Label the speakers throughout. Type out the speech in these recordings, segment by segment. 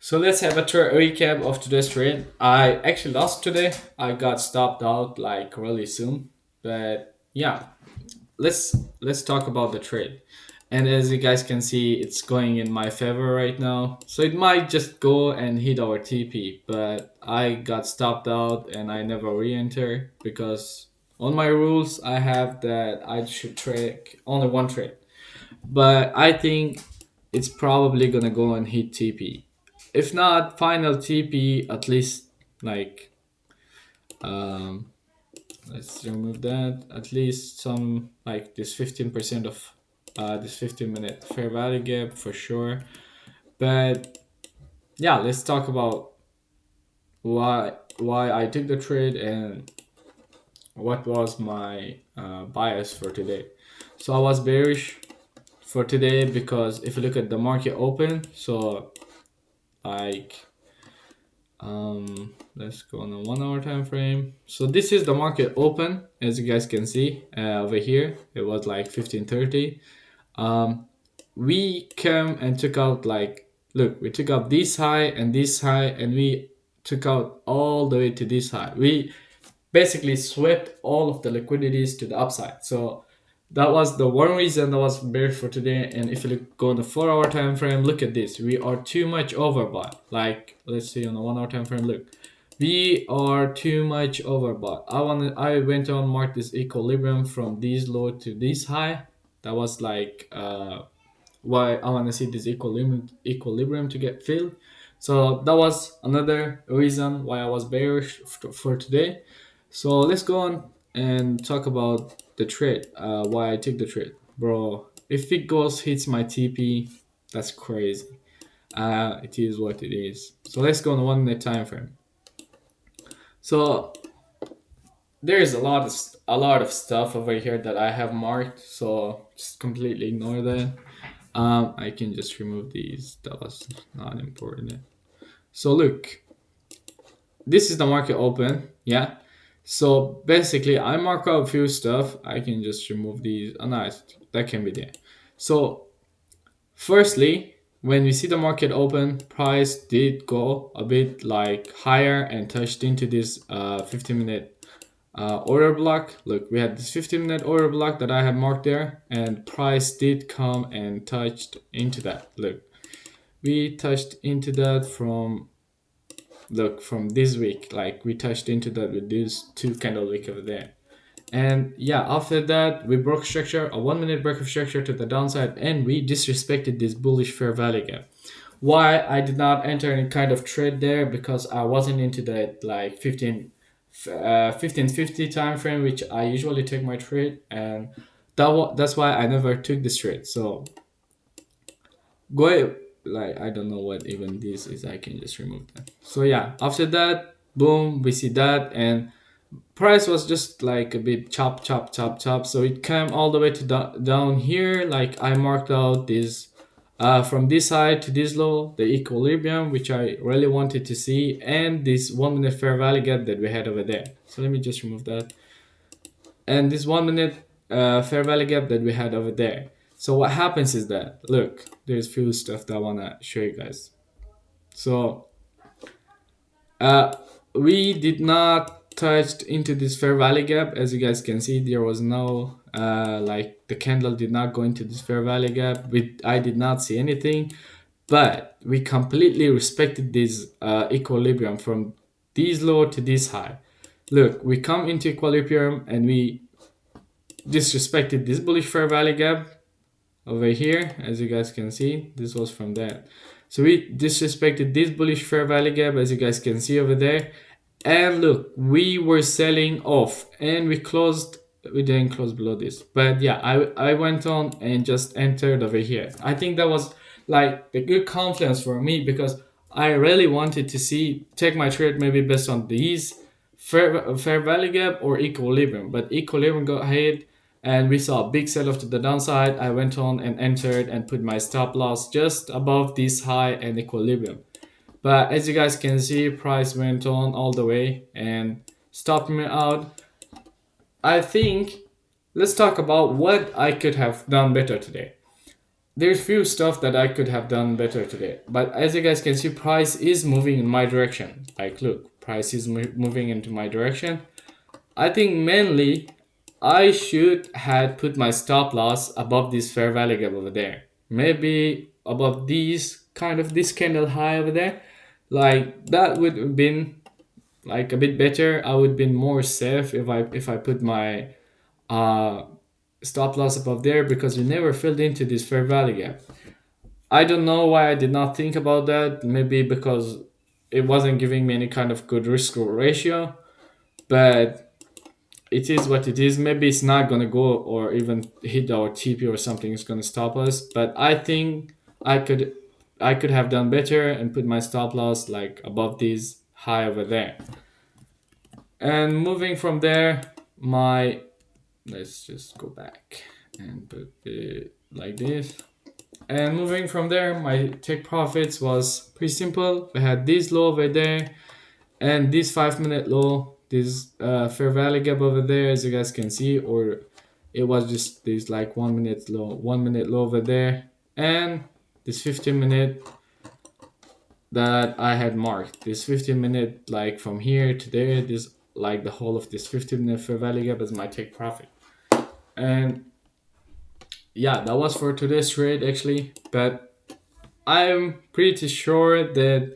Speaker 1: So let's have a recap of today's trade. I actually lost today. I got stopped out like really soon. But yeah, let's talk about the trade. And as you guys can see, it's going in my favor right now. So it might just go and hit our TP, but I got stopped out and I never re-enter because on my rules I have that I should trade only one trade. But I think it's probably gonna go and hit TP. If not final TP, at least like um, let's remove that. At least some like this 15% of this 15-minute fair value gap for sure. But yeah, let's talk about why I took the trade and what was my bias for today. So I was bearish for today because if you look at the market open, so like let's go on a 1 hour time frame. So this is the market open, as you guys can see over here. It was like 15:30. We came and took out like, look, we took out this high and this high, and we took out all the way to this high. We basically swept all of the liquidities to the upside. So that was the one reason that was bearish for today. And if you go on the 4 hour time frame, look at this. We are too much overbought. Like let's see on the 1 hour time frame, look. We are too much overbought. I went on mark this equilibrium from this low to this high. That was like why I want to see this equilibrium to get filled. So that was another reason why I was bearish for today. So let's go on and talk about the trade. Why I took the trade, bro. If it goes hits my TP, that's crazy. It is what it is. So let's go on the 1 minute time frame. So there is a lot of stuff over here that I have marked. So just completely ignore that. I can just remove these. That was not important. So look, this is the market open. Yeah. So basically, I mark out a few stuff. I can just remove these. Oh, nice. That can be there. So firstly, when we see the market open, price did go a bit like higher and touched into this 15-minute order block. Look, we had this 15-minute order block that I have marked there, and price did come and touched into that. Look, we touched into that from, look, from this week. Like we touched into that with these two candle wick over there. And yeah, after that we broke structure, a 1 minute break of structure to the downside, and we disrespected this bullish fair value gap. Why I did not enter any kind of trade there? Because I wasn't into that like 1550 time frame, which I usually take my trade, and that's why I never took this trade. So go, like, I don't know what even this is. I can just remove that. So yeah, after that, boom, we see that, and price was just like a bit chop chop chop chop. So it came all the way to down here. Like I marked out this from this high to this low, the equilibrium, which I really wanted to see, and this 1 minute fair value gap that we had over there. So let me just remove that. And this 1 minute fair value gap that we had over there. So what happens is that, look, there's few stuff that I want to show you guys. So uh, we did not touch into this fair value gap. As you guys can see, there was no like the candle did not go into this fair value gap. I did not see anything, but we completely respected this equilibrium from this low to this high. Look, we come into equilibrium and we disrespected this bullish fair value gap over here. As you guys can see, this was from that. So we disrespected this bullish fair value gap, as you guys can see over there. And look, we were selling off and we didn't close below this. But yeah, I went on and just entered over here. I think that was like the good confidence for me, because I really wanted to take my trade maybe based on these fair value gap or equilibrium. But equilibrium got hit and we saw a big sell off to the downside. I went on and entered and put my stop loss just above this high and equilibrium. But as you guys can see, price went on all the way and stopped me out. I think let's talk about what I could have done better today. there's few stuff that I could have done better today. But as you guys can see, price is moving in my direction. Like, look, price is moving into my direction. I think mainly I should had put my stop loss above this fair value gap over there. Maybe above these kind of this candle high over there. Like that would have been like a bit better. I would have been more safe if I put my uh stop loss above there, because we never filled into this fair value gap. I don't know why I did not think about that. Maybe because it wasn't giving me any kind of good risk ratio, but it is what it is. Maybe it's not gonna go or even hit our TP or something is gonna stop us. But I think I could I could have done better and put my stop loss like above these high over there. And moving from there, my let's just go back and put it like this. And moving from there, my take profits was pretty simple. We had this low over there and this 5 minute low, this fair value gap over there, as you guys can see, or it was just this like 1 minute low, 1 minute low over there, and this 15 minute that I had marked. This 15 minute, like from here to there, this like the whole of this 15 minute fair value gap is my take profit. And yeah, that was for today's trade actually, but I'm pretty sure that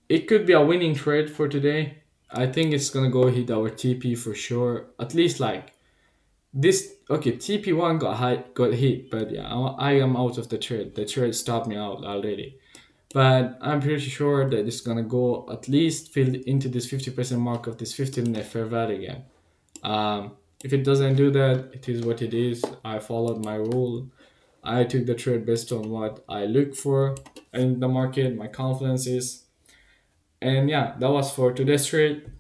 Speaker 1: it could be a winning trade for today. I think it's gonna go hit our TP for sure. At least like this. Okay, TP1 got hit, but yeah, I am out of the trade. The trade stopped me out already. But I'm pretty sure that it's gonna go at least fill into this 50% mark of this 15 fair value again. If it doesn't do that, it is what it is. I followed my rule. I took the trade based on what I look for in the market, my confidence is. And yeah, that was for today's trade.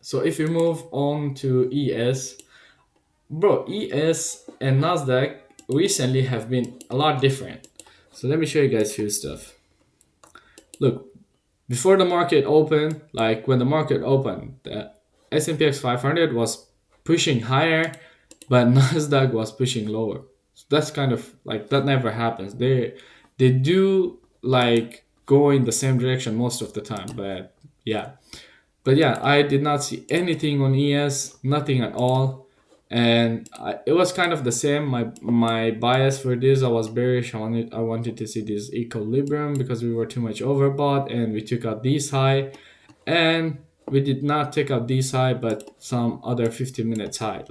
Speaker 1: So if we move on to ES, bro, ES and Nasdaq recently have been a lot different. So let me show you guys a few stuff. Look, before the market opened, like when the market opened, the SPX500 was pushing higher, but Nasdaq was pushing lower. So that's kind of like that never happens. They do like go in the same direction most of the time, but yeah. But yeah, I did not see anything on ES, nothing at all, and it was kind of the same. My bias for this, I was bearish. I wanted to see this equilibrium because we were too much overbought, and we took out this high, and we did not take out this high, but some other 15 minutes high,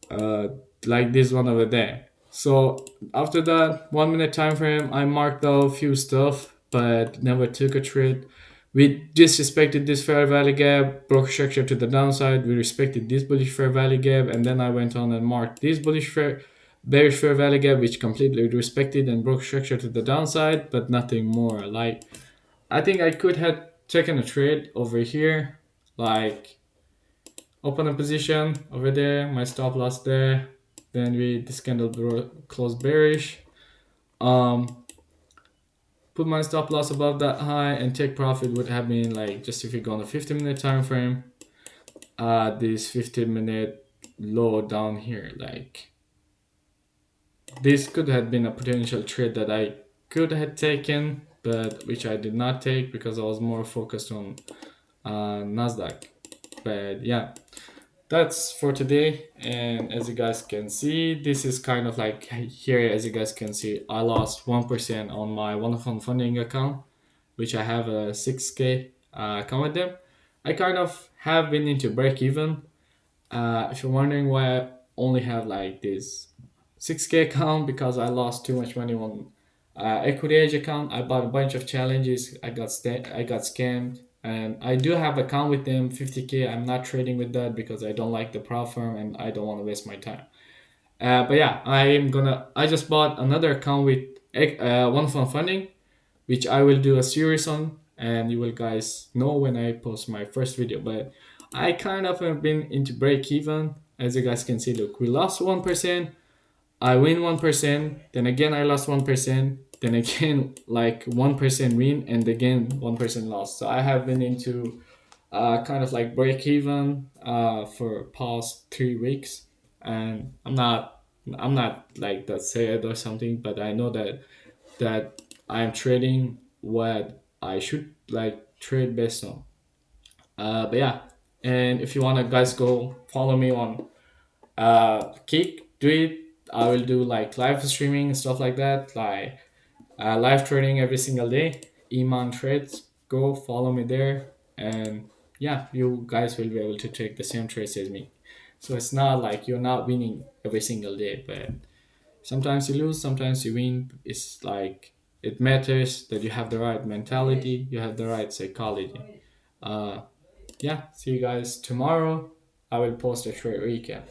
Speaker 1: uh, like this one over there. So after that 1 minute time frame, I marked out a few stuff, but never took a trade. We disrespected this fair value gap, broke structure to the downside. We respected this bullish fair value gap, and then I went on and marked this bearish fair value gap, which completely respected and broke structure to the downside, but nothing more. Like I think I could have taken a trade over here, like open a position over there, my stop loss there. Then this candle closed bearish. Put my stop loss above that high and take profit would have been like just if you go on a 15-minute time frame, this 15-minute low down here, like this could have been a potential trade that I could have taken, but which I did not take because I was more focused on Nasdaq. But yeah, that's for today. And as you guys can see, this is kind of like here, as you guys can see, I lost 1% on my one-of-one funding account, which I have a 6K account with them. I kind of have been into break even. If you're wondering why I only have like this 6K account, because I lost too much money on equity edge account. I bought a bunch of challenges. I got scammed, and I do have account with them 50K. I'm not trading with that because I don't like the prop firm and I don't want to waste my time. But yeah, I just bought another account with one fund funding, which I will do a series on, and you will guys know when I post my first video. But I kind of have been into break even. As you guys can see, look, we lost 1%. I win 1%, then again I lost 1%, then again like 1% win, and again 1% loss. So I have been into kind of like break even for past 3 weeks, and I'm not I'm not like that said or something, but I know that I'm trading what I should like trade based on. But yeah, and if you wanna guys go follow me on Kick, do it. I will do like live streaming and stuff like that, like live trading every single day. Iman trades. Go follow me there, and yeah, you guys will be able to take the same trades as me. So it's not like you're not winning every single day, but sometimes you lose, sometimes you win. It's like it matters that you have the right mentality, you have the right psychology. Uh, yeah, see you guys tomorrow. I will post a trade recap.